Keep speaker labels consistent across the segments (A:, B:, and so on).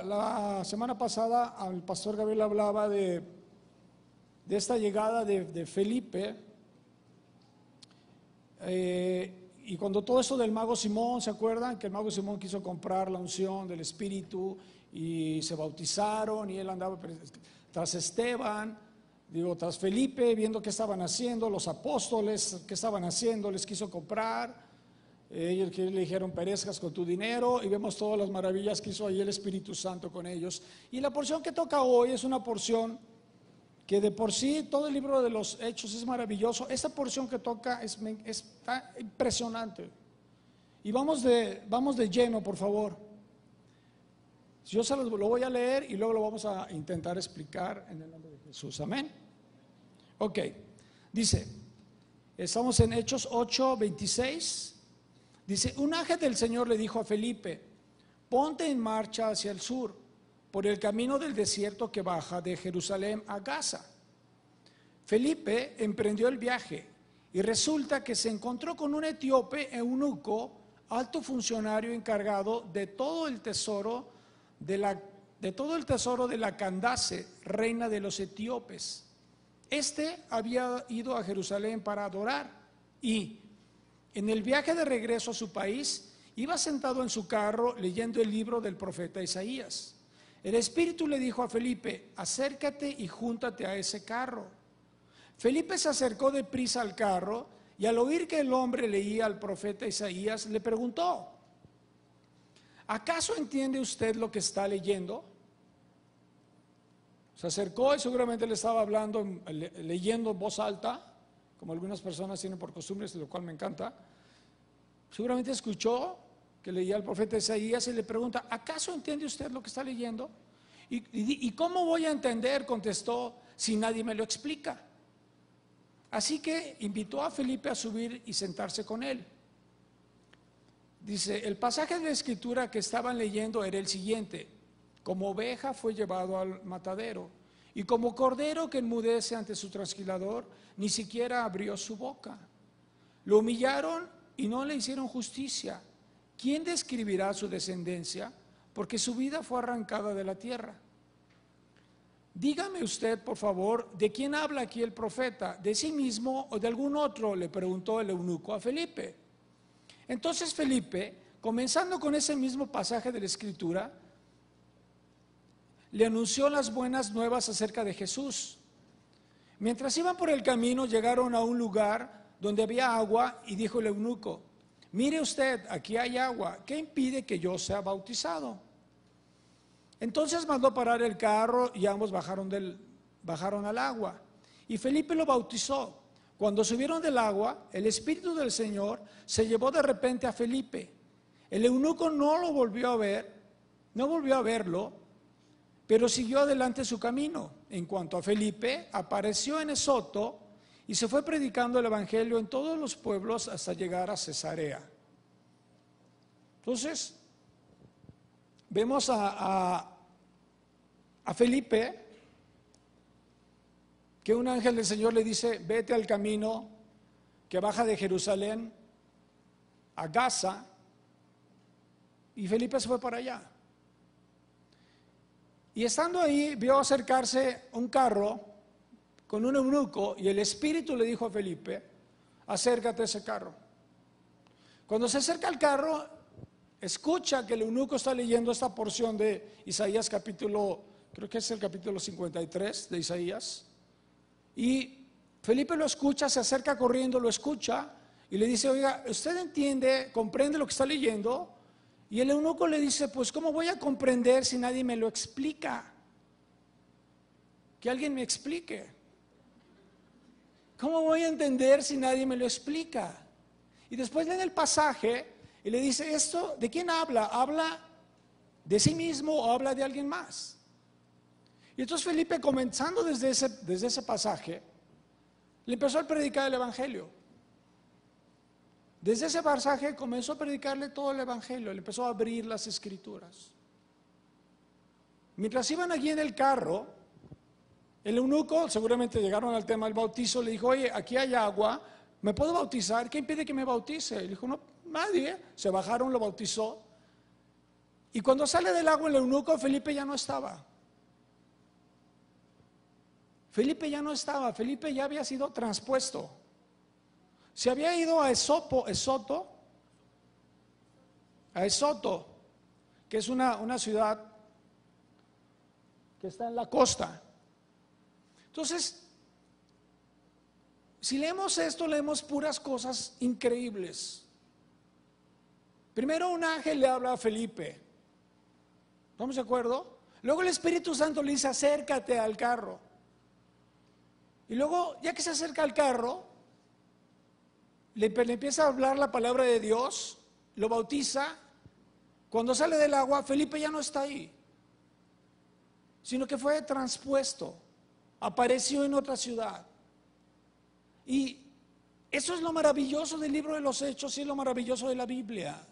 A: la semana pasada al pastor Gabriel hablaba de esta llegada de Felipe, y cuando todo eso del mago Simón, ¿se acuerdan? Que el mago Simón quiso comprar la unción del Espíritu y se bautizaron y él andaba tras Esteban, tras Felipe, viendo qué estaban haciendo, los apóstoles, qué estaban haciendo, les quiso comprar. Ellos que le dijeron: perezcas con tu dinero, y vemos todas las maravillas que hizo ahí el Espíritu Santo con ellos. Y la porción que toca hoy es una porción que de por sí todo el libro de los Hechos es maravilloso. Esta porción que toca está impresionante. Y vamos de lleno, por favor. Yo se lo voy a leer y luego lo vamos a intentar explicar en el nombre de Jesús. Amén. Ok, dice, estamos en Hechos 8:26. Dice: un ángel del Señor le dijo a Felipe: ponte en marcha hacia el sur, por el camino del desierto que baja de Jerusalén a Gaza. Felipe emprendió el viaje y resulta que se encontró con un etíope eunuco, alto funcionario encargado de todo el tesoro de la Candace, reina de los etíopes. Este había ido a Jerusalén para adorar y en el viaje de regreso a su país iba sentado en su carro leyendo el libro del profeta Isaías. El Espíritu le dijo a Felipe: acércate y júntate a ese carro. Felipe se acercó deprisa al carro y al oír que el hombre leía al profeta Isaías, le preguntó: ¿acaso entiende usted lo que está leyendo? Se acercó y seguramente le estaba hablando, leyendo en voz alta, como algunas personas tienen por costumbre, lo cual me encanta. Seguramente escuchó que leía el profeta Isaías y le pregunta: ¿acaso entiende usted lo que está leyendo? ¿Y cómo voy a entender?, contestó, si nadie me lo explica. Así que invitó a Felipe a subir y sentarse con él. Dice, el pasaje de la escritura que estaban leyendo era el siguiente: como oveja fue llevado al matadero, y como cordero que enmudece ante su trasquilador, ni siquiera abrió su boca. Lo humillaron y no le hicieron justicia. ¿Quién describirá su descendencia? Porque su vida fue arrancada de la tierra. Dígame usted, por favor, ¿de quién habla aquí el profeta? ¿De sí mismo o de algún otro?, le preguntó el eunuco a Felipe. Entonces Felipe, comenzando con ese mismo pasaje de la escritura, le anunció las buenas nuevas acerca de Jesús. Mientras iban por el camino, llegaron a un lugar donde había agua y dijo el eunuco: mire usted, aquí hay agua, ¿qué impide que yo sea bautizado? Entonces mandó parar el carro y ambos bajaron al agua. Y Felipe lo bautizó. Cuando subieron del agua, el Espíritu del Señor se llevó de repente a Felipe. El eunuco no lo volvió a ver, no volvió a verlo, pero siguió adelante su camino. En cuanto a Felipe, apareció en Esoto y se fue predicando el evangelio en todos los pueblos hasta llegar a Cesarea. Entonces, vemos a Felipe, que un ángel del Señor le dice: vete al camino que baja de Jerusalén a Gaza, y Felipe se fue para allá. Y estando ahí, vio acercarse un carro con un eunuco, y el Espíritu le dijo a Felipe: acércate a ese carro. Cuando se acerca al carro, escucha que el eunuco está leyendo esta porción de Isaías creo que es el capítulo 53 de Isaías. Y Felipe lo escucha, se acerca corriendo, lo escucha y le dice: oiga, ¿usted entiende, comprende lo que está leyendo? Y el eunuco le dice: pues ¿cómo voy a comprender si nadie me lo explica? Que alguien me explique. ¿Cómo voy a entender si nadie me lo explica? Y después lee el pasaje y le dice: ¿esto de quién habla? ¿Habla de sí mismo o habla de alguien más? Y entonces Felipe, comenzando desde ese pasaje, le empezó a predicar el evangelio. Desde ese pasaje comenzó a predicarle todo el evangelio, le empezó a abrir las escrituras. Mientras iban allí en el carro, el eunuco, seguramente llegaron al tema del bautizo, le dijo: oye, aquí hay agua, ¿me puedo bautizar? ¿Qué impide que me bautice? Y le dijo: no, nadie. Se bajaron, lo bautizó. Y cuando sale del agua el eunuco, Felipe ya no estaba. Felipe ya no estaba, Felipe ya había sido transpuesto. Se había ido a Esoto, que es una ciudad que está en la costa. Entonces, si leemos esto, leemos puras cosas increíbles. Primero un ángel le habla a Felipe. ¿Estamos de acuerdo? Luego el Espíritu Santo le dice, acércate al carro. Y luego, ya que se acerca al carro, le empieza a hablar la palabra de Dios, lo bautiza. Cuando sale del agua, Felipe ya no está ahí, sino que fue transpuesto, apareció en otra ciudad. Y eso es lo maravilloso del libro de los Hechos y es lo maravilloso de la Biblia.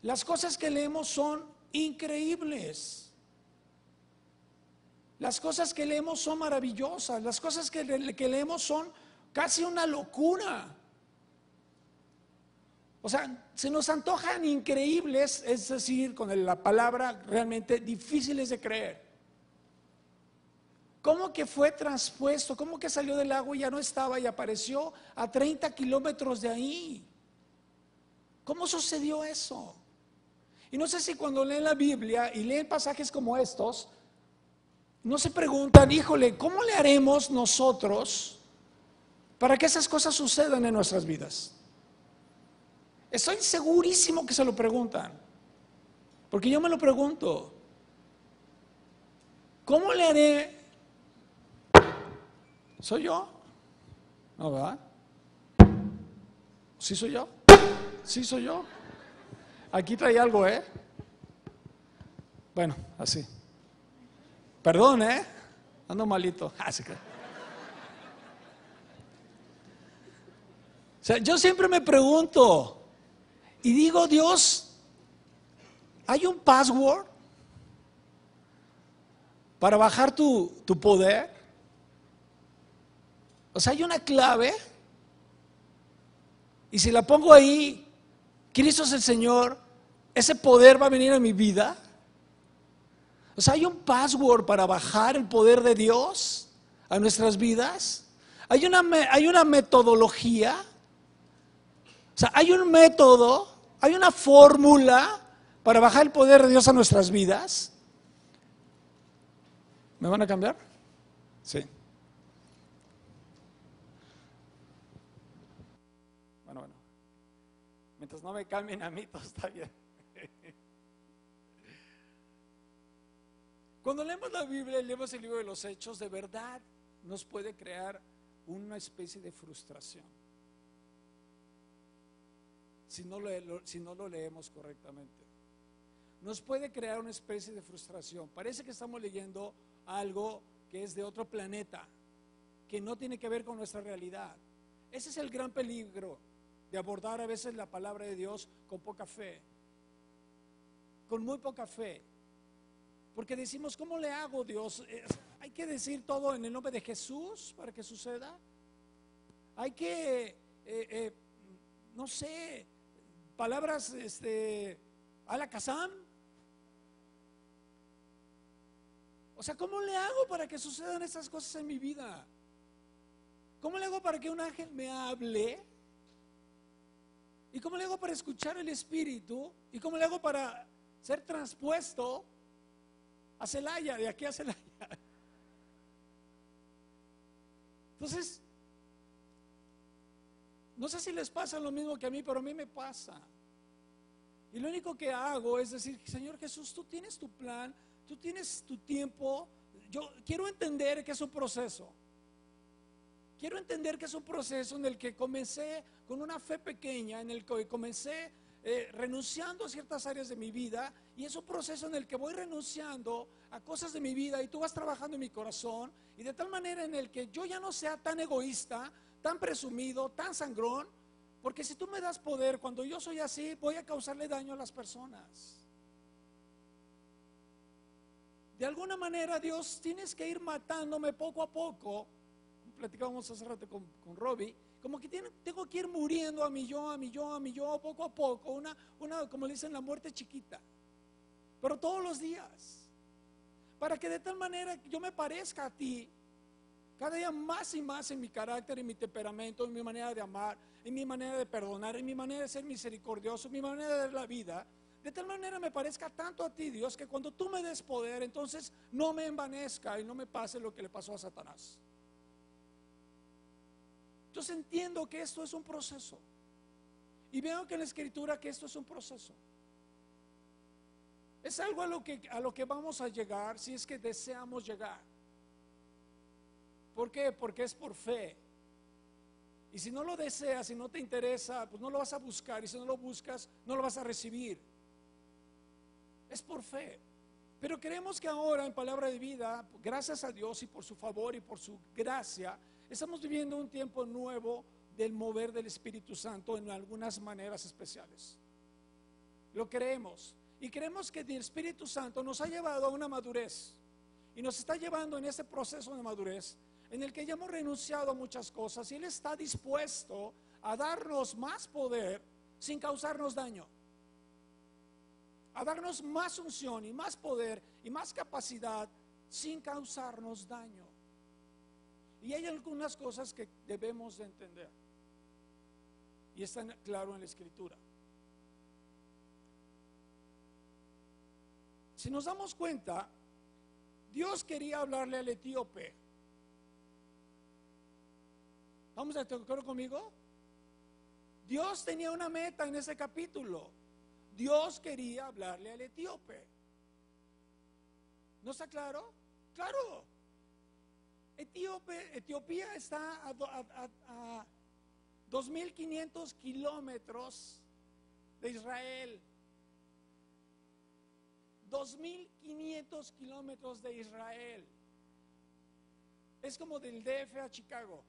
A: Las cosas que leemos son increíbles. Las cosas que leemos son maravillosas. Las cosas que leemos son casi una locura. O sea, se nos antojan increíbles, es decir, con la palabra realmente difíciles de creer. ¿Cómo que fue transpuesto? ¿Cómo que salió del agua y ya no estaba y apareció a 30 kilómetros de ahí? ¿Cómo sucedió eso? Y no sé si cuando leen la Biblia y leen pasajes como estos, no se preguntan, híjole, ¿cómo le haremos nosotros para que esas cosas sucedan en nuestras vidas? Estoy segurísimo que se lo preguntan, porque yo me lo pregunto. ¿Cómo le haré? ¿Soy yo? No, ¿verdad? ¿Sí soy yo? ¿Sí soy yo? Aquí trae algo, ¿eh? Bueno, así. Perdón, ando malito. Así que. O sea, yo siempre me pregunto y digo, Dios, ¿hay un password para bajar tu poder? O sea, hay una clave y si la pongo ahí, Cristo es el Señor, ese poder va a venir a mi vida. O sea, hay un password para bajar el poder de Dios a nuestras vidas. Hay una metodología. O sea, hay un método, hay una fórmula para bajar el poder de Dios a nuestras vidas. ¿Me van a cambiar? Sí. Bueno. Mientras no me cambien a mí, todo está bien. Cuando leemos la Biblia y leemos el libro de los Hechos, de verdad nos puede crear una especie de frustración si no lo leemos correctamente. Nos puede crear una especie de frustración. Parece que estamos leyendo algo que es de otro planeta, que no tiene que ver con nuestra realidad. Ese es el gran peligro de abordar a veces la palabra de Dios con poca fe, con muy poca fe. Porque decimos, ¿cómo le hago, Dios? Hay que decir todo en el nombre de Jesús para que suceda. Hay que, no sé, palabras, alakazam. O sea, ¿cómo le hago para que sucedan esas cosas en mi vida? ¿Cómo le hago para que un ángel me hable? ¿Y cómo le hago para escuchar el Espíritu? ¿Y cómo le hago para ser transpuesto a Celaya, de aquí a Celaya? Entonces, no sé si les pasa lo mismo que a mí, pero a mí me pasa. Y lo único que hago es decir, Señor Jesús, tú tienes tu plan, tú tienes tu tiempo. Yo quiero entender que es un proceso. Quiero entender que es un proceso en el que comencé con una fe pequeña, en el que comencé renunciando a ciertas áreas de mi vida, y es un proceso en el que voy renunciando a cosas de mi vida y tú vas trabajando en mi corazón, y de tal manera en el que yo ya no sea tan egoísta, tan presumido, tan sangrón, porque si tú me das poder, cuando yo soy así, voy a causarle daño a las personas. De alguna manera, Dios, tienes que ir matándome poco a poco. Platicábamos hace rato con Robbie, como que tengo que ir muriendo a mi yo, poco a poco, una como le dicen, la muerte chiquita. pero todos los días, para que de tal manera yo me parezca a ti cada día más y más en mi carácter, en mi temperamento, en mi manera de amar, en mi manera de perdonar, en mi manera de ser misericordioso, en mi manera de ver la vida. De tal manera me parezca tanto a ti, Dios, que cuando tú me des poder, entonces no me envanezca y no me pase lo que le pasó a Satanás. Entonces entiendo que esto es un proceso. Y veo que en la Escritura que esto es un proceso. Es algo a lo que vamos a llegar si es que deseamos llegar. ¿Por qué? Porque es por fe. Y si no lo deseas, si no te interesa, pues no lo vas a buscar. Y si no lo buscas, no lo vas a recibir. Es por fe. Pero creemos que ahora en Palabra de Vida, gracias a Dios y por su favor y por su gracia, estamos viviendo un tiempo nuevo del mover del Espíritu Santo en algunas maneras especiales. Lo creemos. Y creemos que el Espíritu Santo nos ha llevado a una madurez. Y nos está llevando en ese proceso de madurez en el que ya hemos renunciado a muchas cosas y Él está dispuesto a darnos más poder sin causarnos daño, a darnos más unción y más poder y más capacidad sin causarnos daño. Y hay algunas cosas que debemos de entender y está claro en la Escritura. Si nos damos cuenta, Dios quería hablarle al etíope. ¿Vamos a acuerdo conmigo? Dios tenía una meta en ese capítulo. Dios quería hablarle al etíope. ¿No está claro? Claro. Etiopía está a 2.500 kilómetros de Israel. 2.500 kilómetros de Israel. Es como del DF a Chicago.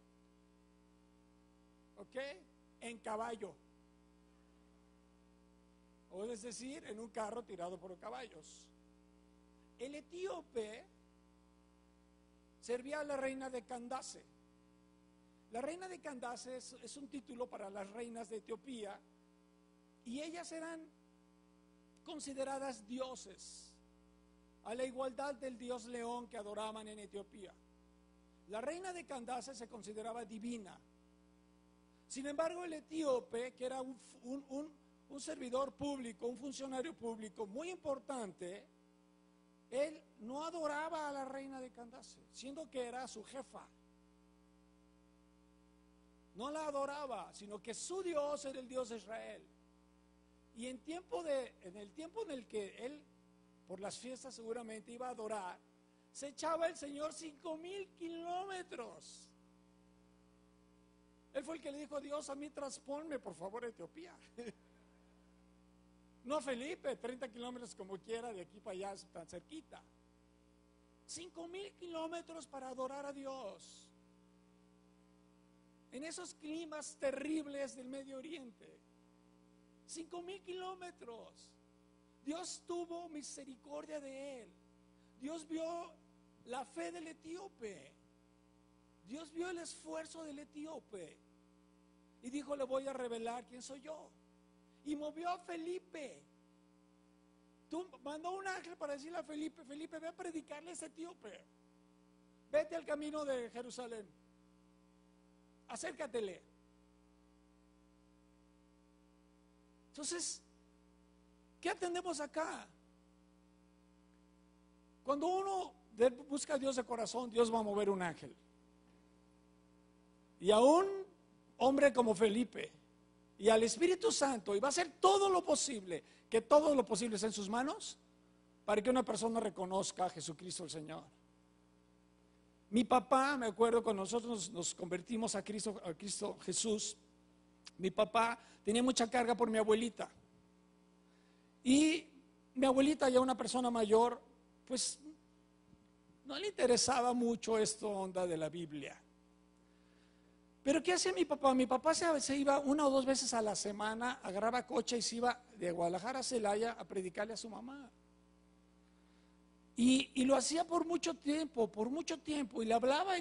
A: ¿Ok? En caballo. O es decir, en un carro tirado por caballos. El etíope servía a la reina de Candace. La reina de Candace es un título para las reinas de Etiopía. Y ellas eran consideradas dioses, a la igualdad del dios león que adoraban en Etiopía. La reina de Candace se consideraba divina. Sin embargo, el etíope, que era un servidor público, un funcionario público muy importante, él no adoraba a la reina de Candace, siendo que era su jefa. No la adoraba, sino que su Dios era el Dios de Israel. Y en el tiempo en el que él, por las fiestas seguramente iba a adorar, se echaba el Señor 5,000 kilómetros. Él fue el que le dijo a Dios: a mí transponme por favor a Etiopía. No Felipe, 30 kilómetros como quiera, de aquí para allá, tan cerquita. 5,000 kilómetros para adorar a Dios. En esos climas terribles del Medio Oriente. 5,000 kilómetros. Dios tuvo misericordia de él. Dios vio la fe del etíope. Dios vio el esfuerzo del etíope. Y dijo: le voy a revelar quién soy yo. Y movió a Felipe. Mandó un ángel para decirle a Felipe: Felipe, ve a predicarle a ese etíope. Vete al camino de Jerusalén. Acércatele. Entonces, ¿qué atendemos acá? Cuando uno busca a Dios de corazón, Dios va a mover un ángel. Y a un hombre como Felipe y al Espíritu Santo, y va a hacer todo lo posible, que todo lo posible esté en sus manos, para que una persona reconozca a Jesucristo el Señor. Mi papá, me acuerdo cuando nosotros nos convertimos a Cristo Jesús, mi papá tenía mucha carga por mi abuelita. Y mi abuelita, ya una persona mayor, pues no le interesaba mucho esto onda de la Biblia. Pero ¿qué hacía mi papá? Mi papá se iba 1 o 2 veces a la semana, agarraba coche y se iba de Guadalajara a Celaya a predicarle a su mamá. Y lo hacía por mucho tiempo, y le hablaba,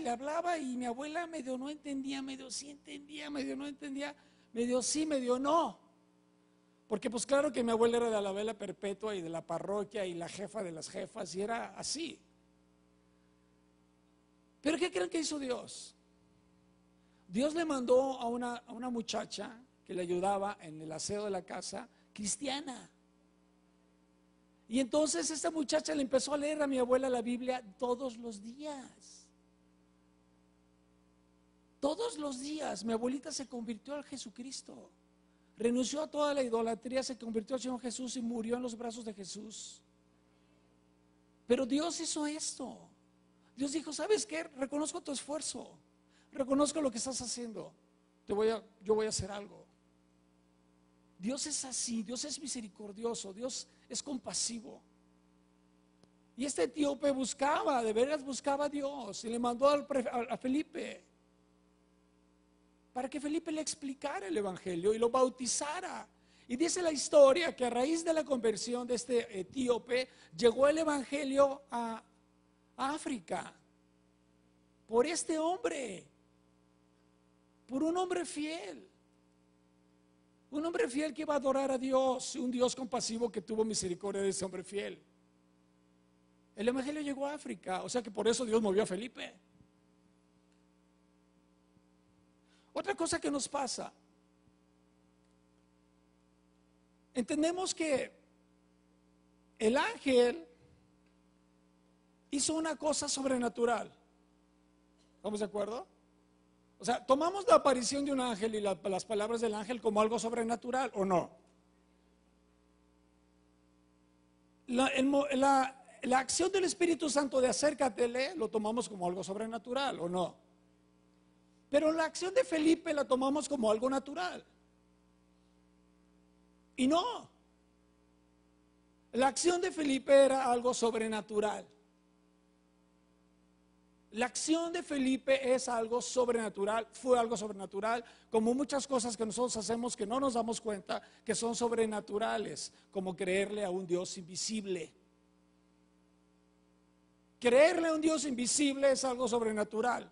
A: y mi abuela medio no entendía, medio sí entendía, medio no entendía, medio sí, medio no. Porque pues claro que mi abuela era de la vela perpetua y de la parroquia y la jefa de las jefas y era así. Pero ¿qué creen que hizo Dios? Dios le mandó a una muchacha que le ayudaba en el aseo de la casa, cristiana. Y entonces esta muchacha le empezó a leer a mi abuela la Biblia todos los días. Todos los días mi abuelita se convirtió al Jesucristo. Renunció a toda la idolatría, se convirtió al Señor Jesús y murió en los brazos de Jesús. Pero Dios hizo esto. Dios dijo, ¿sabes qué? Reconozco tu esfuerzo. Reconozco lo que estás haciendo. Yo voy a hacer algo. Dios es así, Dios es misericordioso, Dios es compasivo. Y este etíope buscaba, de veras buscaba a Dios y le mandó a Felipe para que Felipe le explicara el evangelio y lo bautizara. Y dice la historia que a raíz de la conversión de este etíope llegó el evangelio a África por este hombre, por un hombre fiel. Un hombre fiel que iba a adorar a Dios, un Dios compasivo que tuvo misericordia de ese hombre fiel. El evangelio llegó a África, o sea que por eso Dios movió a Felipe. Otra cosa que nos pasa, entendemos que el ángel hizo una cosa sobrenatural. ¿Estamos de acuerdo? O sea, tomamos la aparición de un ángel y las palabras del ángel como algo sobrenatural, ¿o no? La acción del Espíritu Santo de acércatele lo tomamos como algo sobrenatural, ¿o no? Pero la acción de Felipe la tomamos como algo natural. Y no. La acción de Felipe era algo sobrenatural. La acción de Felipe es algo sobrenatural, fue algo sobrenatural, como muchas cosas que nosotros hacemos que no nos damos cuenta que son sobrenaturales, como creerle a un Dios invisible. Creerle a un Dios invisible es algo sobrenatural.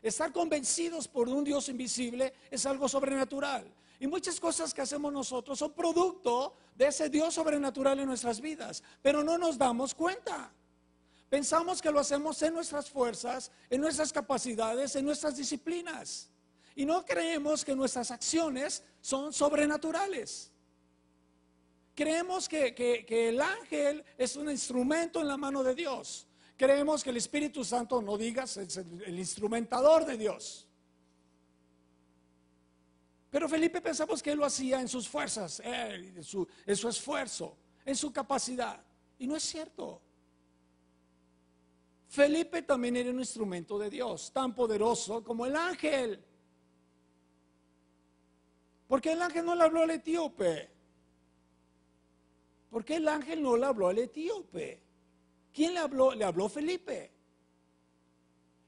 A: Estar convencidos por un Dios invisible es algo sobrenatural. Y muchas cosas que hacemos nosotros son producto de ese Dios sobrenatural en nuestras vidas, pero no nos damos cuenta. Pensamos que lo hacemos en nuestras fuerzas, en nuestras capacidades, en nuestras disciplinas. Y no creemos que nuestras acciones son sobrenaturales. Creemos que el ángel es un instrumento en la mano de Dios. Creemos que el Espíritu Santo, no digas, es el instrumentador de Dios. Pero Felipe pensamos que él lo hacía en sus fuerzas, en su esfuerzo, en su capacidad. Y no es cierto. Felipe también era un instrumento de Dios, tan poderoso como el ángel. ¿Por qué el ángel no le habló al etíope? ¿Por qué el ángel no le habló al etíope? ¿Quién le habló? Le habló Felipe.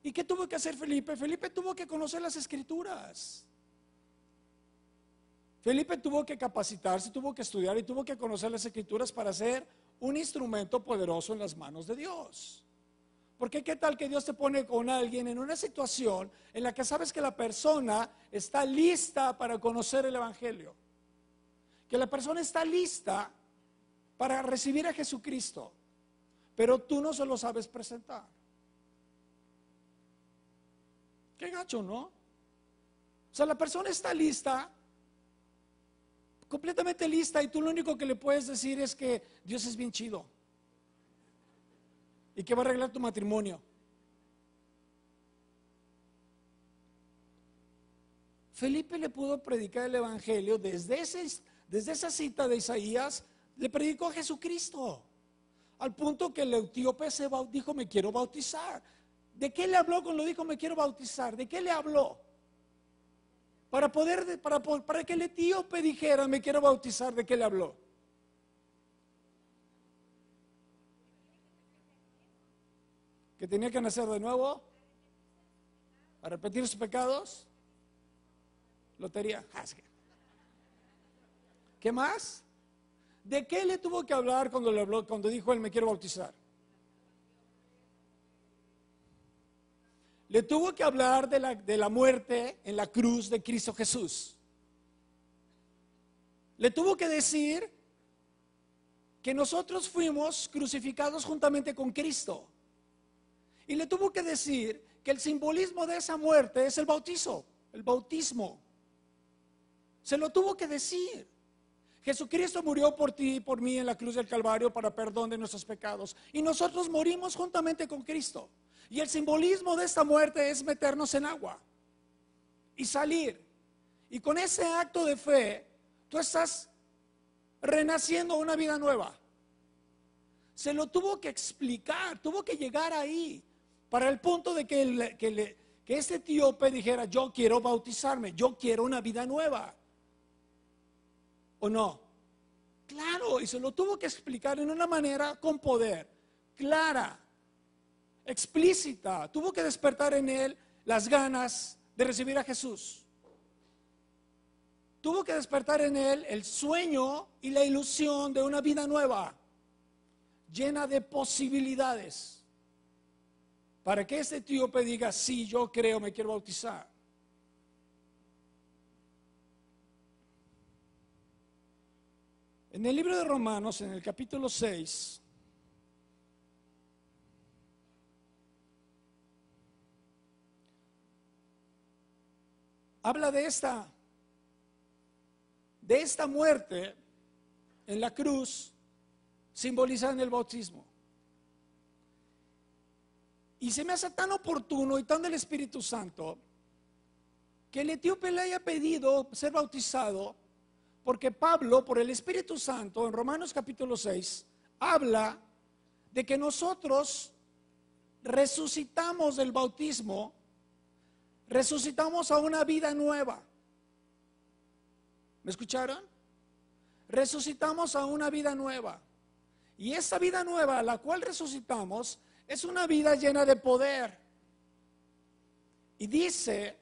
A: ¿Y qué tuvo que hacer Felipe? Felipe tuvo que conocer las escrituras. Felipe tuvo que capacitarse, tuvo que estudiar y tuvo que conocer las escrituras para ser un instrumento poderoso en las manos de Dios. Porque qué tal que Dios te pone con alguien en una situación en la que sabes que la persona está lista para conocer el evangelio, que la persona está lista para recibir a Jesucristo, pero tú no se lo sabes presentar. Qué gacho, ¿no? O sea, la persona está lista, completamente lista, y tú lo único que le puedes decir es que Dios es bien chido y que va a arreglar tu matrimonio. Felipe le pudo predicar el evangelio desde esa cita de Isaías, le predicó a Jesucristo, al punto que el etíope dijo, me quiero bautizar. ¿De qué le habló cuando dijo me quiero bautizar? ¿De qué le habló? Para que el etíope dijera me quiero bautizar, ¿de qué le habló? ¿Que tenía que nacer de nuevo? ¿A repetir sus pecados? Lotería. ¿Qué más? ¿De qué le tuvo que hablar cuando dijo él me quiero bautizar? Le tuvo que hablar de la muerte en la cruz de Cristo Jesús. Le tuvo que decir que nosotros fuimos crucificados juntamente con Cristo. Y le tuvo que decir que el simbolismo de esa muerte es el bautizo, el bautismo. Se lo tuvo que decir. Jesucristo murió por ti y por mí en la cruz del Calvario para perdón de nuestros pecados. Y nosotros morimos juntamente con Cristo. Y el simbolismo de esta muerte es meternos en agua y salir. Y con ese acto de fe, tú estás renaciendo una vida nueva. Se lo tuvo que explicar, tuvo que llegar ahí, para el punto de que este etíope dijera: yo quiero bautizarme, yo quiero una vida nueva. ¿O no? Claro, y se lo tuvo que explicar en una manera con poder, clara, explícita. Tuvo que despertar en él las ganas de recibir a Jesús. Tuvo que despertar en él el sueño y la ilusión de una vida nueva, llena de posibilidades, para que este etíope diga: sí, yo creo, me quiero bautizar. En el libro de Romanos, en el capítulo 6, habla de esta muerte en la cruz, simbolizada en el bautismo. Y se me hace tan oportuno y tan del Espíritu Santo que el etíope le haya pedido ser bautizado, porque Pablo, por el Espíritu Santo, en Romanos capítulo 6, habla de que nosotros resucitamos del bautismo, resucitamos a una vida nueva. ¿Me escucharon? Resucitamos a una vida nueva. Y esa vida nueva a la cual resucitamos es una vida llena de poder. Y dice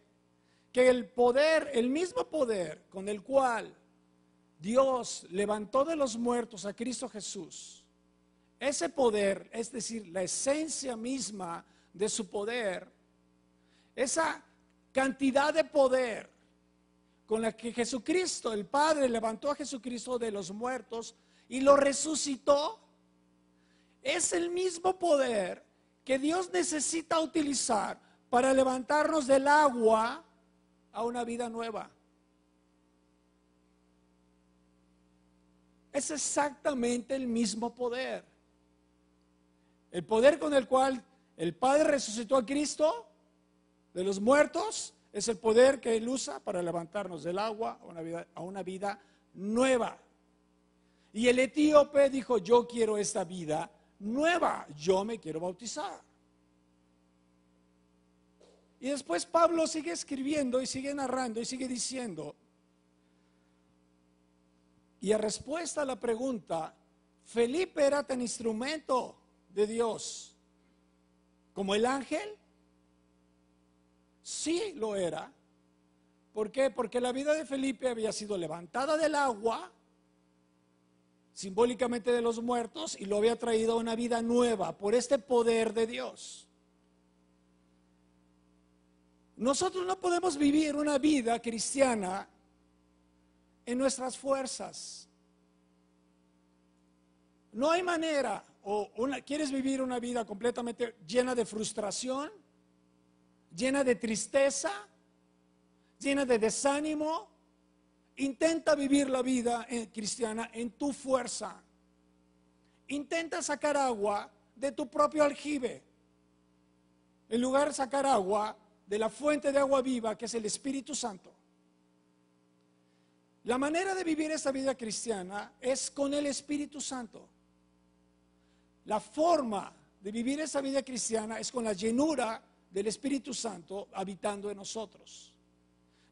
A: que el poder, el mismo poder con el cual Dios levantó de los muertos a Cristo Jesús, ese poder, es decir, la esencia misma de su poder, esa cantidad de poder con la que Jesucristo, el Padre, levantó a Jesucristo de los muertos y lo resucitó, es el mismo poder que Dios necesita utilizar para levantarnos del agua a una vida nueva. Es exactamente el mismo poder. El poder con el cual el Padre resucitó a Cristo de los muertos es el poder que Él usa para levantarnos del agua a una vida nueva. Y el etíope dijo: yo quiero esta vida nueva, yo me quiero bautizar. Y después Pablo sigue escribiendo y sigue narrando y sigue diciendo, y en respuesta a la pregunta: ¿Felipe era tan instrumento de Dios como el ángel? Sí lo era. ¿Por qué? Porque la vida de Felipe había sido levantada del agua, simbólicamente de los muertos, y lo había traído a una vida nueva por este poder de Dios. Nosotros no podemos vivir una vida cristiana en nuestras fuerzas. No hay manera. ¿Quieres vivir una vida completamente llena de frustración, llena de tristeza, llena de desánimo? Intenta vivir la vida cristiana en tu fuerza. Intenta sacar agua de tu propio aljibe, en lugar de sacar agua de la fuente de agua viva, que es el Espíritu Santo. La manera de vivir esta vida cristiana es con el Espíritu Santo. La forma de vivir esa vida cristiana es con la llenura del Espíritu Santo habitando en nosotros.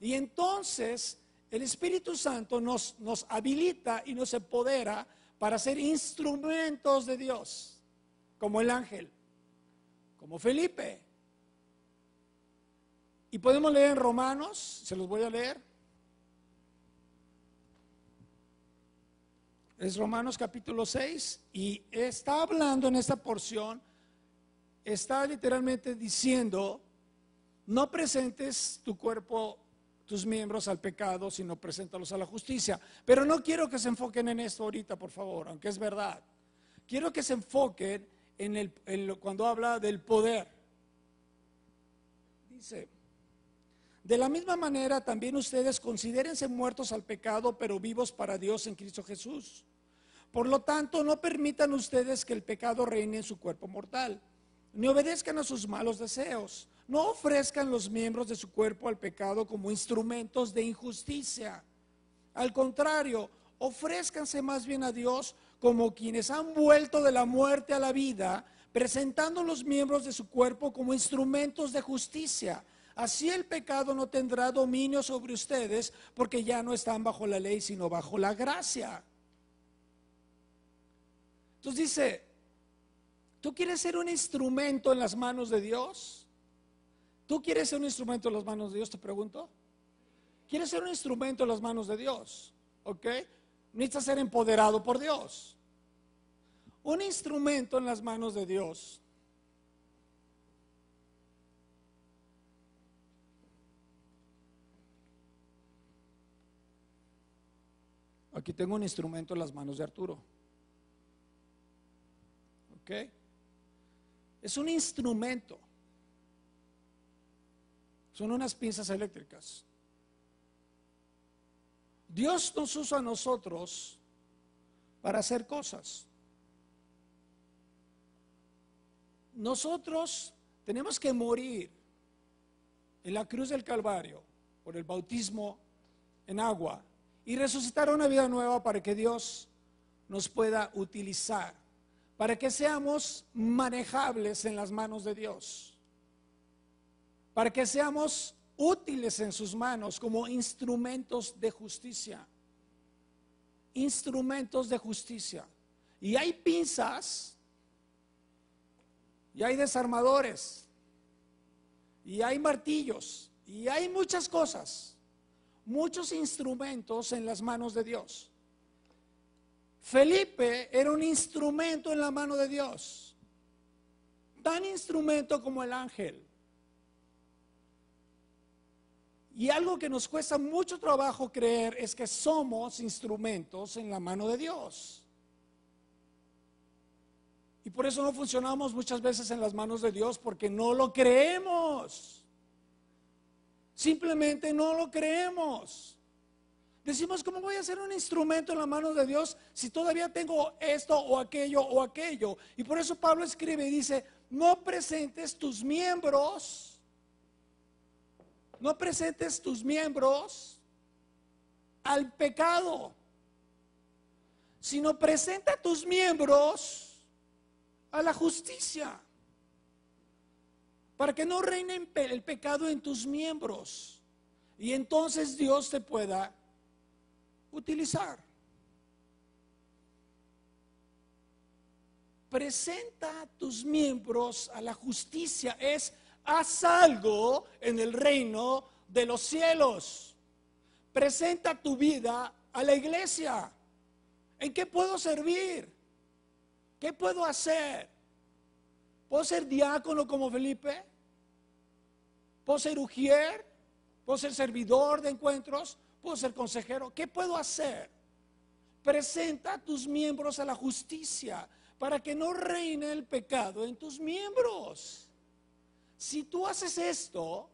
A: Y entonces el Espíritu Santo nos habilita y nos empodera para ser instrumentos de Dios, como el ángel, como Felipe. Y podemos leer en Romanos, se los voy a leer. Es Romanos capítulo 6 y está hablando en esta porción, está literalmente diciendo: no presentes tu cuerpo tus miembros al pecado, sino preséntalos a la justicia. Pero no quiero que se enfoquen en esto ahorita, por favor, aunque es verdad. Quiero que se enfoquen cuando habla del poder. Dice: de la misma manera también ustedes considérense muertos al pecado, pero vivos para Dios en Cristo Jesús. Por lo tanto, no permitan ustedes que el pecado reine en su cuerpo mortal, ni obedezcan a sus malos deseos. No ofrezcan los miembros de su cuerpo al pecado como instrumentos de injusticia. Al contrario, ofrézcanse más bien a Dios como quienes han vuelto de la muerte a la vida, presentando los miembros de su cuerpo como instrumentos de justicia. Así el pecado no tendrá dominio sobre ustedes, porque ya no están bajo la ley, sino bajo la gracia. Entonces dice: ¿tú quieres ser un instrumento en las manos de Dios? ¿Tú quieres ser un instrumento en las manos de Dios? Te pregunto. ¿Quieres ser un instrumento en las manos de Dios? ¿Ok? Necesitas ser empoderado por Dios. Un instrumento en las manos de Dios. Aquí tengo un instrumento en las manos de Arturo. ¿Ok? Es un instrumento. Son unas pinzas eléctricas. Dios nos usa a nosotros para hacer cosas. Nosotros tenemos que morir en la cruz del Calvario por el bautismo en agua y resucitar una vida nueva para que Dios nos pueda utilizar, para que seamos manejables en las manos de Dios, para que seamos útiles en sus manos como instrumentos de justicia. Instrumentos de justicia. Y hay pinzas, y hay desarmadores, y hay martillos, y hay muchas cosas, muchos instrumentos en las manos de Dios. Felipe era un instrumento en la mano de Dios, tan instrumento como el ángel. Y algo que nos cuesta mucho trabajo creer es que somos instrumentos en la mano de Dios. Y por eso no funcionamos muchas veces en las manos de Dios, porque no lo creemos. Simplemente no lo creemos. Decimos: ¿cómo voy a ser un instrumento en la mano de Dios si todavía tengo esto o aquello o aquello? Y por eso Pablo escribe y dice: no presentes tus miembros al pecado, sino presenta tus miembros a la justicia, para que no reine el pecado en tus miembros, y entonces Dios te pueda utilizar. Presenta tus miembros a la justicia, haz algo en el reino de los cielos. Presenta tu vida a la iglesia. ¿En qué puedo servir? ¿Qué puedo hacer? ¿Puedo ser diácono como Felipe? ¿Puedo ser ujier? ¿Puedo ser servidor de encuentros? ¿Puedo ser consejero? ¿Qué puedo hacer? Presenta tus miembros a la justicia, para que no reine el pecado en tus miembros. Si tú haces esto,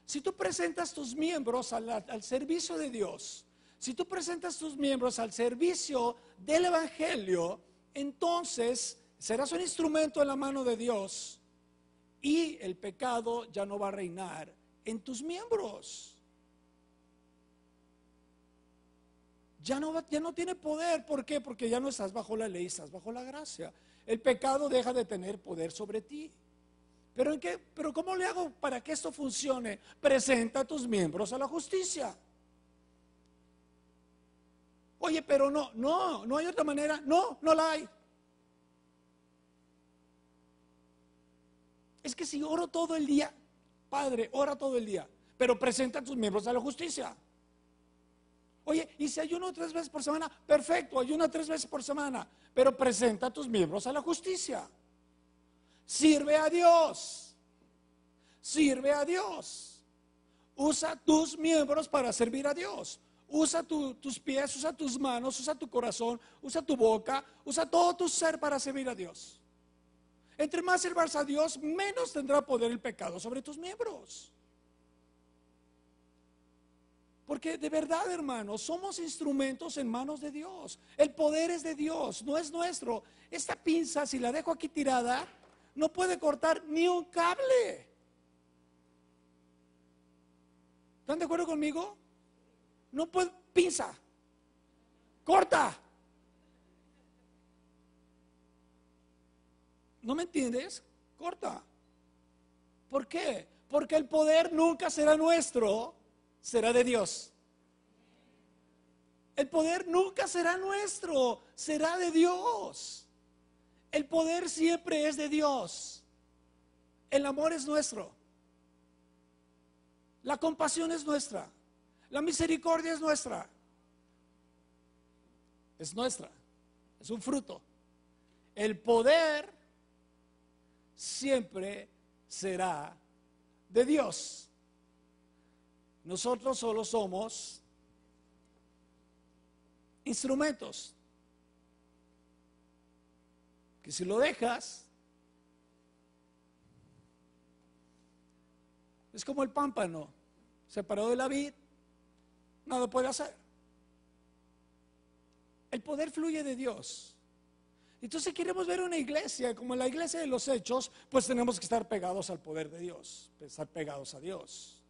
A: si tú presentas tus miembros al servicio de Dios, si tú presentas tus miembros al servicio del Evangelio, entonces serás un instrumento en la mano de Dios y el pecado ya no va a reinar en tus miembros. Ya no tiene poder. ¿Por qué? Porque ya no estás bajo la ley, estás bajo la gracia. El pecado deja de tener poder sobre ti. ¿Pero cómo le hago para que esto funcione? Presenta a tus miembros a la justicia. Oye, pero no hay otra manera. No la hay. Es que si oro todo el día, Padre, ora todo el día, pero presenta a tus miembros a la justicia. Oye, y si ayuno 3 veces por semana, perfecto, ayuna 3 veces por semana, pero presenta a tus miembros a la justicia. Sirve a Dios. Sirve a Dios. Usa tus miembros para servir a Dios. Usa tus pies, usa tus manos, usa tu corazón, usa tu boca, usa todo tu ser para servir a Dios. Entre más sirvas a Dios, menos tendrá poder el pecado sobre tus miembros. Porque de verdad, hermanos, somos instrumentos en manos de Dios. El poder es de Dios, no es nuestro. Esta pinza, si la dejo aquí tirada, no puede cortar ni un cable. ¿Están de acuerdo conmigo? No puede, pinza, corta. ¿No me entiendes? Corta. ¿Por qué? Porque el poder nunca será nuestro, será de Dios. El poder nunca será nuestro, será de Dios. El poder siempre es de Dios. El amor es nuestro. La compasión es nuestra. La misericordia es nuestra. Es nuestra. Es un fruto. El poder siempre será de Dios. Nosotros solo somos instrumentos. Que si lo dejas, es como el pámpano, separado de la vid, nada puede hacer. El poder fluye de Dios. Entonces queremos ver una iglesia como la iglesia de los Hechos, pues tenemos que estar pegados al poder de Dios, estar pegados a Dios,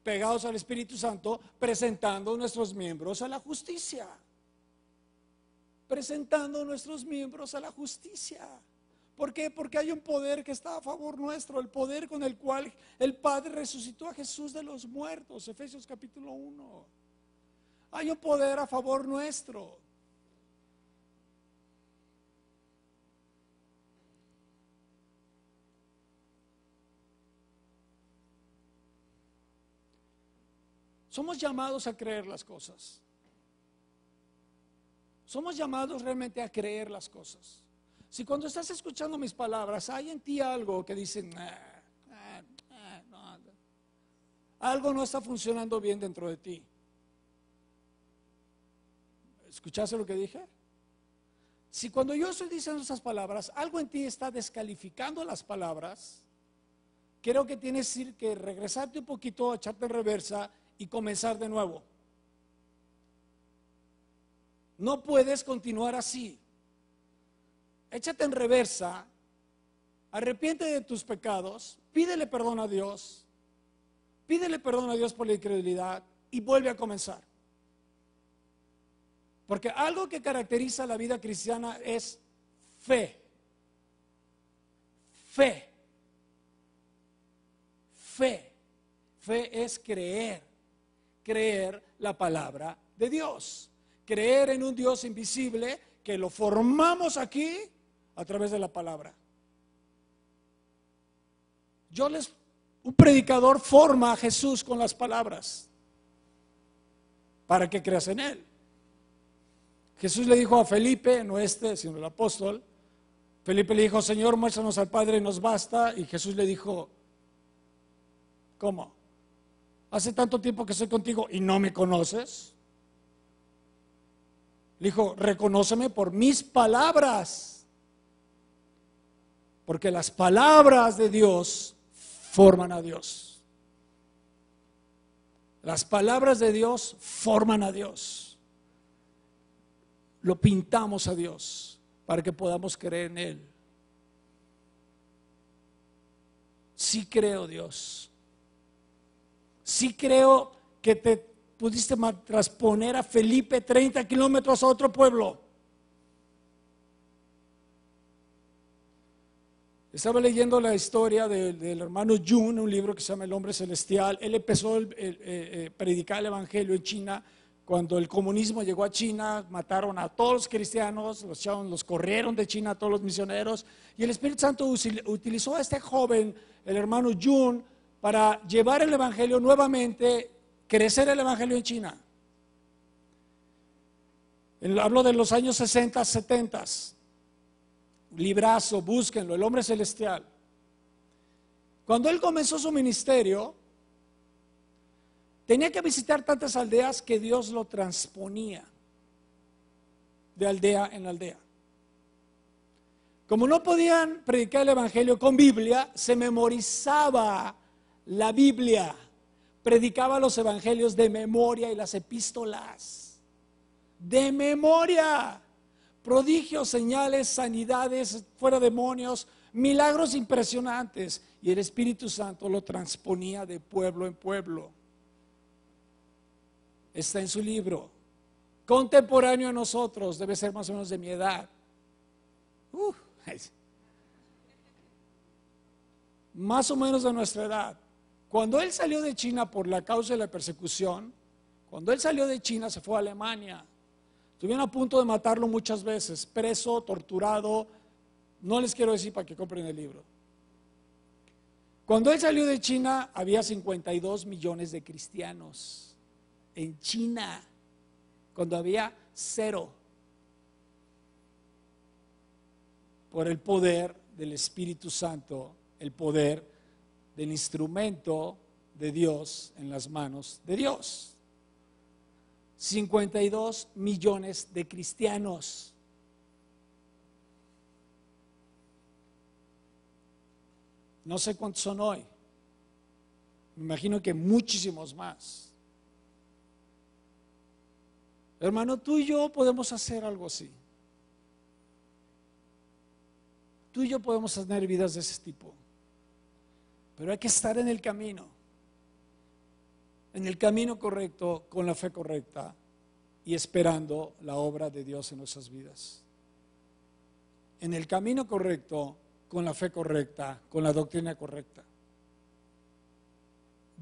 A: pegados al Espíritu Santo, presentando nuestros miembros a la justicia. Presentando nuestros miembros a la justicia. ¿Por qué? Porque hay un poder que está a favor nuestro, el poder con el cual el Padre resucitó a Jesús de los muertos, Efesios capítulo 1. Hay un poder a favor nuestro. Somos llamados a creer las cosas. Somos llamados realmente a creer las cosas. Si cuando estás escuchando mis palabras hay en ti algo que dice algo no está funcionando bien dentro de ti. ¿Escuchaste lo que dije? Si cuando yo estoy diciendo esas palabras, algo en ti está descalificando las palabras, creo que tienes que regresarte un poquito, echarte en reversa y comenzar de nuevo. No puedes continuar así. Échate en reversa, arrepiente de tus pecados, pídele perdón a Dios por la incredulidad y vuelve a comenzar. Porque algo que caracteriza la vida cristiana es fe. Fe. Fe. Fe es creer la palabra de Dios. Creer en un Dios invisible que lo formamos aquí a través de la palabra. Un predicador forma a Jesús con las palabras para que creas en él. Jesús le dijo a Felipe, no sino el apóstol. Felipe le dijo: Señor, muéstranos al Padre, nos basta. Y Jesús le dijo: ¿cómo? ¿Hace tanto tiempo que estoy contigo y no me conoces? Le dijo: reconóceme por mis palabras, porque las palabras de Dios forman a Dios. Las palabras de Dios forman a Dios. Lo pintamos a Dios para que podamos creer en Él. Sí creo, Dios. Sí creo que te pudiste transponer a Felipe 30 kilómetros a otro pueblo. Estaba leyendo la historia del hermano Jun, un libro que se llama El Hombre Celestial. Él empezó a predicar el evangelio en China. Cuando el comunismo llegó a China, mataron a todos los cristianos, los corrieron de China a todos los misioneros. Y el Espíritu Santo utilizó a este joven, el hermano Jun, para llevar el evangelio nuevamente, crecer el evangelio en China. Hablo de los años 60, 70. Librazo, búsquenlo, El Hombre Celestial. Cuando él comenzó su ministerio, Tenía que visitar tantas aldeas que Dios lo transponía de aldea en aldea. Como no podían predicar el evangelio con Biblia, se memorizaba la Biblia, predicaba los evangelios de memoria y las epístolas de memoria. Prodigios, señales, sanidades, fuera demonios, milagros impresionantes, y el Espíritu Santo lo transponía de pueblo en pueblo. Está en su libro, contemporáneo a nosotros, debe ser más o menos de mi edad. Más o menos de nuestra edad. Cuando él salió de China por la causa de la persecución, cuando él salió de China se fue a Alemania. Estuvieron a punto de matarlo muchas veces, preso, torturado. No les quiero decir para que compren el libro. Cuando él salió de China había 52 millones de cristianos en China, cuando había 0. Por el poder del Espíritu Santo, el poder del instrumento de Dios en las manos de Dios. 52 millones de cristianos. No sé cuántos son hoy. Me imagino que muchísimos más. Hermano, tú y yo podemos hacer algo así. Tú y yo podemos tener vidas de ese tipo. Pero hay que estar en el camino correcto, con la fe correcta y esperando la obra de Dios en nuestras vidas. En el camino correcto, con la fe correcta, con la doctrina correcta.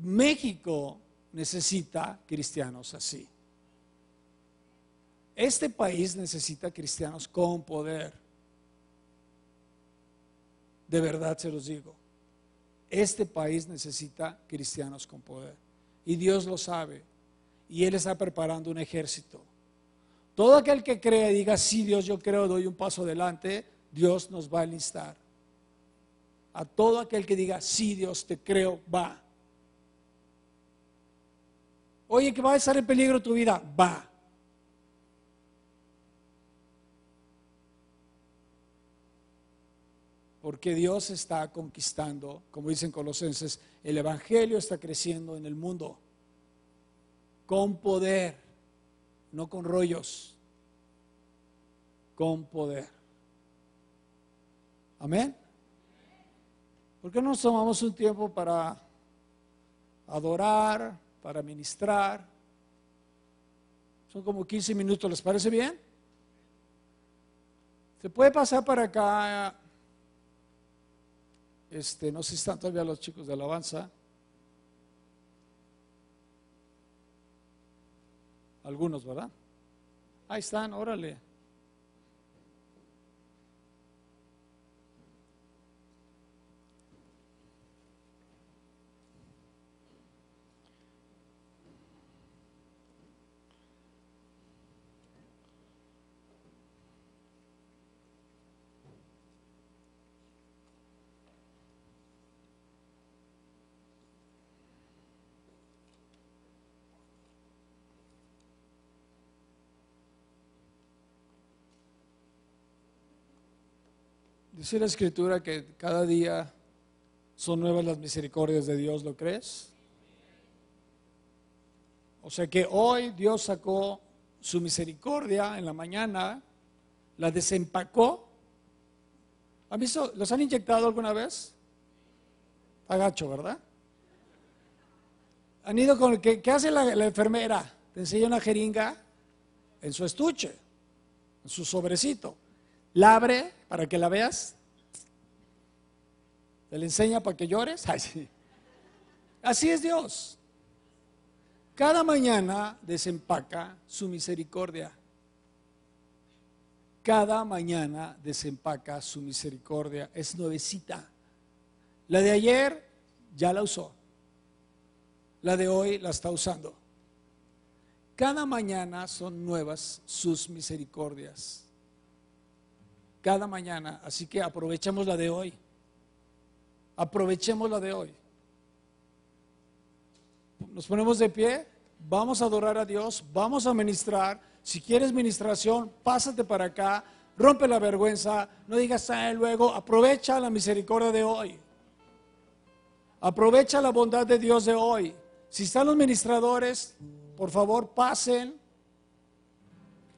A: México necesita cristianos así. Este país necesita cristianos con poder. De verdad se los digo. Este país necesita cristianos con poder. Y Dios lo sabe. Y Él está preparando un ejército. Todo aquel que crea y diga, sí, Dios, yo creo, doy un paso adelante, Dios nos va a enlistar. A todo aquel que diga, sí, Dios, te creo, va. Oye, que va a estar en peligro tu vida, va. Porque Dios está conquistando, como dicen Colosenses, el evangelio está creciendo en el mundo con poder, no con rollos, con poder. Amén. ¿Por qué no nos tomamos un tiempo para adorar, para ministrar? Son como 15 minutos, ¿les parece bien? Se puede pasar para acá. No sé si están todavía los chicos de alabanza. Algunos, ¿verdad? Ahí están, órale. Dice la Escritura que cada día son nuevas las misericordias de Dios, ¿lo crees? O sea que hoy Dios sacó su misericordia en la mañana, la desempacó. ¿Han visto? ¿Los han inyectado alguna vez? Agacho, ¿verdad? Han ido con el ¿qué hace la enfermera? Te enseña una jeringa en su estuche, en su sobrecito. La abre para que la veas. Te la enseña para que llores. Ay, sí. Así es Dios. Cada mañana desempaca su misericordia. Cada mañana desempaca su misericordia. Es nuevecita. La de ayer ya la usó. La de hoy la está usando. Cada mañana son nuevas sus misericordias. Cada mañana. Así que aprovechemos la de hoy. Aprovechemos la de hoy. nos ponemos de pie, vamos a adorar a Dios, vamos a ministrar. Si quieres ministración, pásate para acá, rompe la vergüenza, no digas luego, aprovecha la misericordia de hoy. Aprovecha la bondad de Dios de hoy. Si están los ministradores, por favor pasen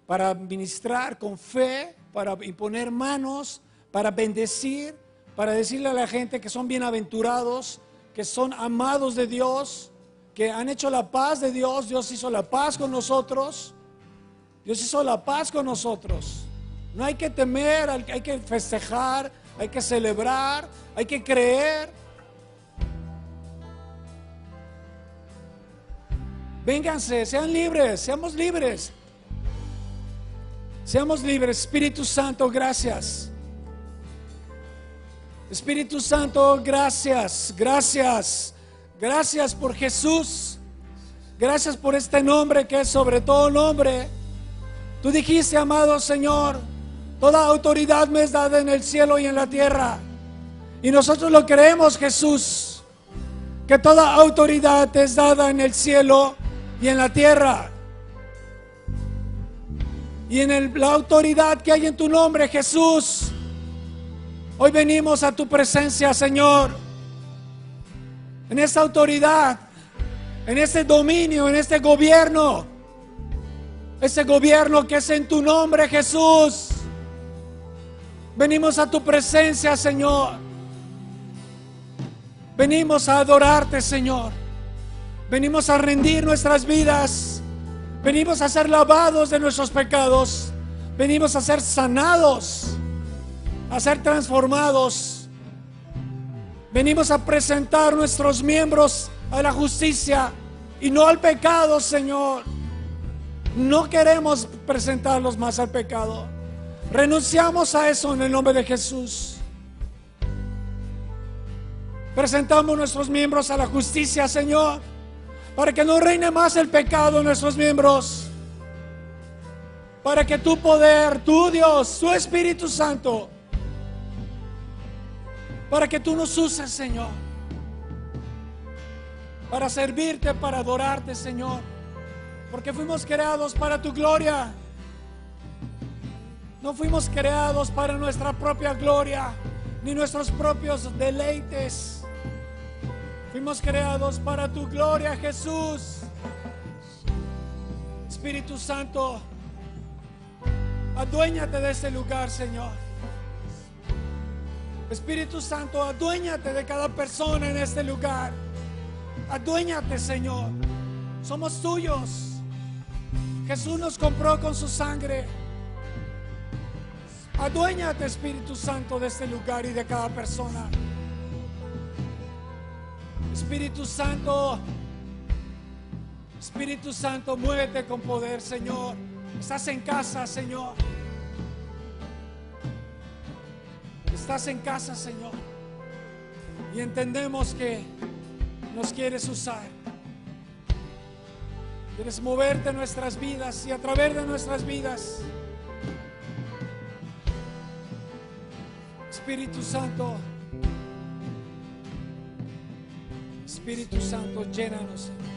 A: para ministrar con fe, para imponer manos, para bendecir, para decirle a la gente que son bienaventurados, que son amados de Dios, que han hecho la paz de Dios. Dios hizo la paz con nosotros. Dios hizo la paz con nosotros. No hay que temer, hay que festejar, hay que celebrar, hay que creer. Vénganse, sean libres, seamos libres. Seamos libres. Espíritu Santo, gracias. Espíritu Santo, gracias, gracias. Gracias por Jesús. Gracias por este nombre que es sobre todo nombre. Tú dijiste, amado Señor, toda autoridad me es dada en el cielo y en la tierra. Y nosotros lo creemos, Jesús, que toda autoridad te es dada en el cielo y en la tierra. Y en la autoridad que hay en tu nombre, Jesús, hoy venimos a tu presencia, Señor. En esta autoridad, en este dominio, en este gobierno. Ese gobierno que es en tu nombre, Jesús. Venimos a tu presencia, Señor. Venimos a adorarte, Señor. Venimos a rendir nuestras vidas. Venimos a ser lavados de nuestros pecados. Venimos a ser sanados, a ser transformados. Venimos a presentar nuestros miembros a la justicia y no al pecado, Señor. No queremos presentarlos más al pecado. Renunciamos a eso en el nombre de Jesús. Presentamos nuestros miembros a la justicia, Señor, para que no reine más el pecado en nuestros miembros. Para que tu poder, tu Dios, tu Espíritu Santo, para que tú nos uses, Señor, para servirte, para adorarte, Señor. Porque fuimos creados para tu gloria. No fuimos creados para nuestra propia gloria, ni nuestros propios deleites. Fuimos creados para tu gloria, Jesús. Espíritu Santo, aduéñate de este lugar, Señor. Espíritu Santo, aduéñate de cada persona en este lugar. Aduéñate, Señor. Somos tuyos. Jesús nos compró con su sangre. Aduéñate, Espíritu Santo, de este lugar y de cada persona. Espíritu Santo, Espíritu Santo, muévete con poder, Señor. Estás en casa, Señor. Estás en casa, Señor. Y entendemos que nos quieres usar. Quieres moverte en nuestras vidas y a través de nuestras vidas. Espíritu Santo, Espíritu Santo, llénanos, Señor.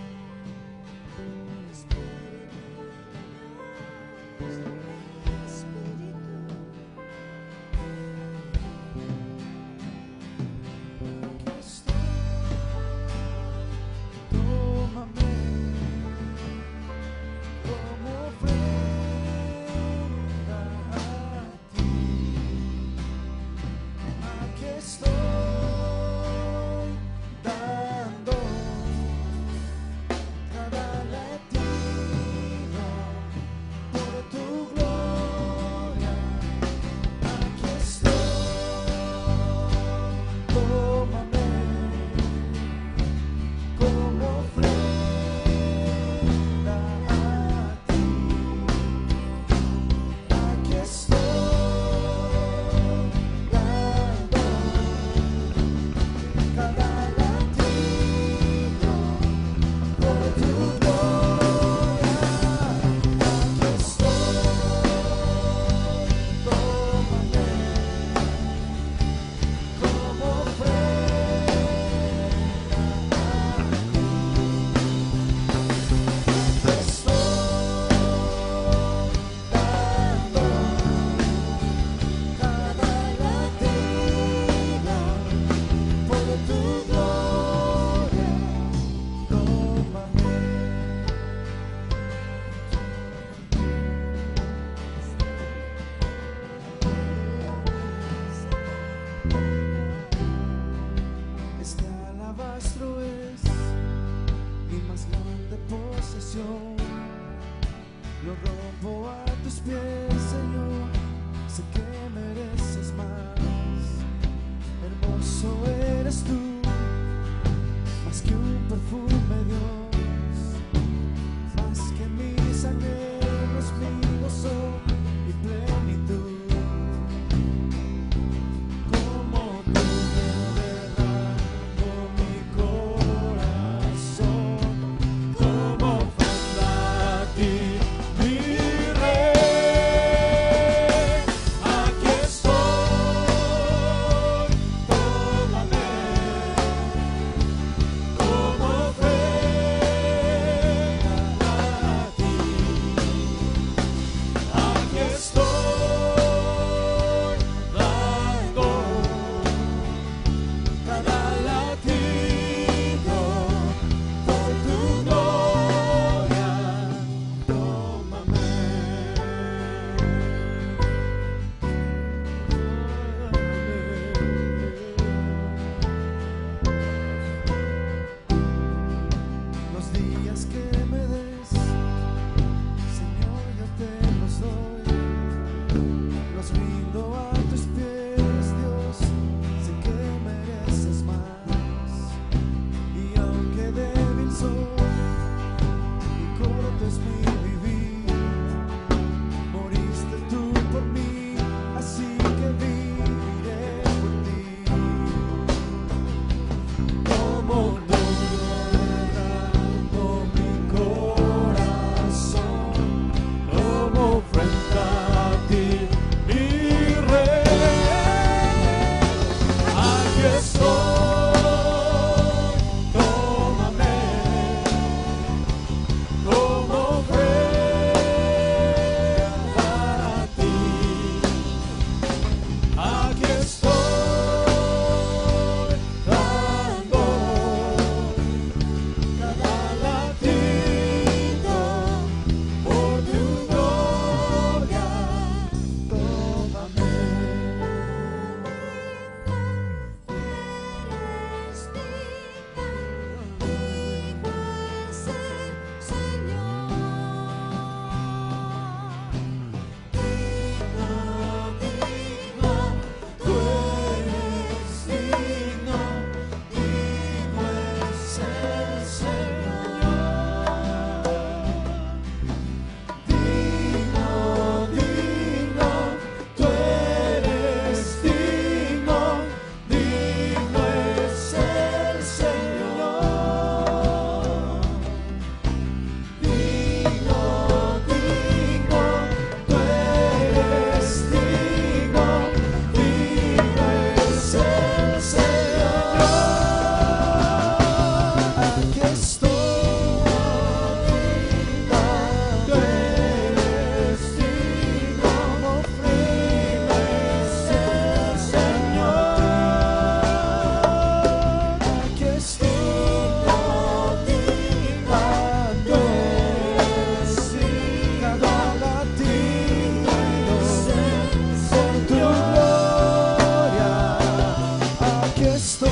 B: estoy,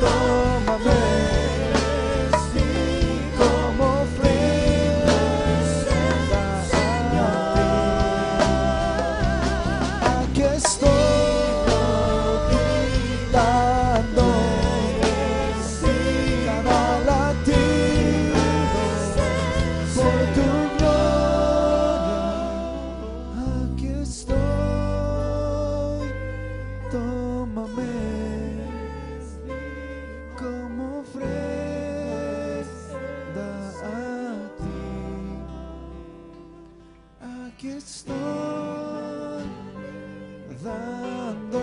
B: tómame como ofrenda a ti. Aquí estoy dando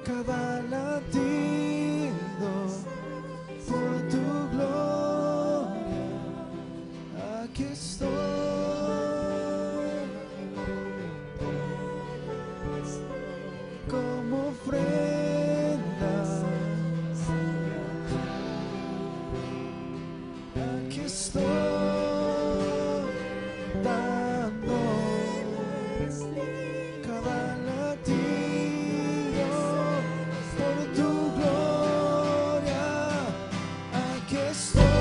B: cada latido por tu gloria. Aquí estoy, tómame como ofrenda a ti. Aquí estoy dando cada latido por tu gloria. Aquí estoy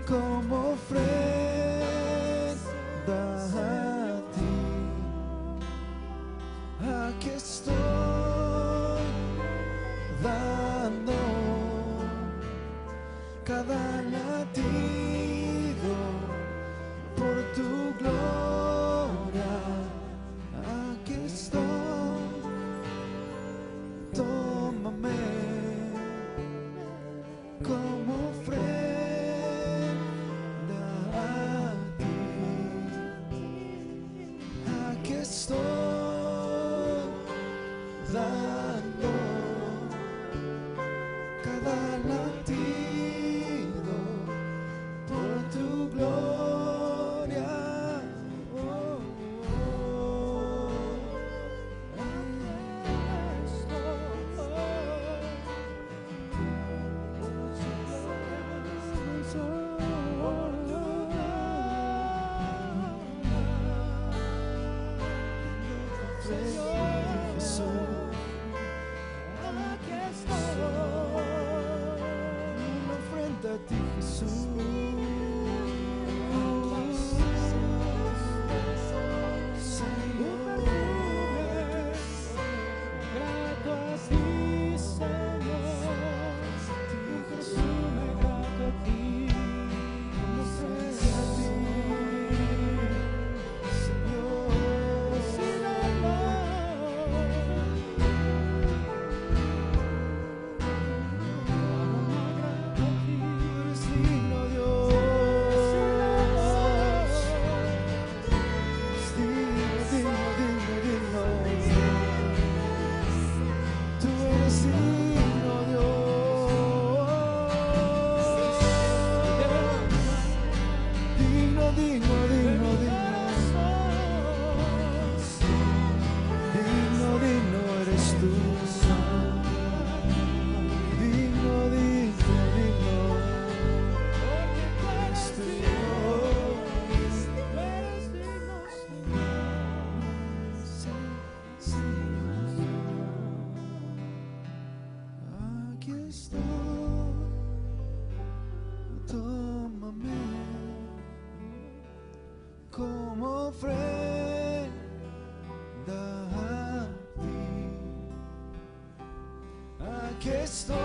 B: como ofrenda. Aquí estoy dando cada latido por tu gloria. Aquí estoy, aquí estoy, aquí estoy. Solo digno, digno, digno. Digno, digno eres tú. Digno, digno, digno. Eres tú. Aquí estoy, tómame como ofrenda a ti. Aquí estoy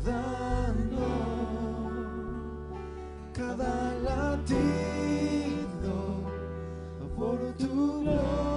B: dando cada latido por tu gloria.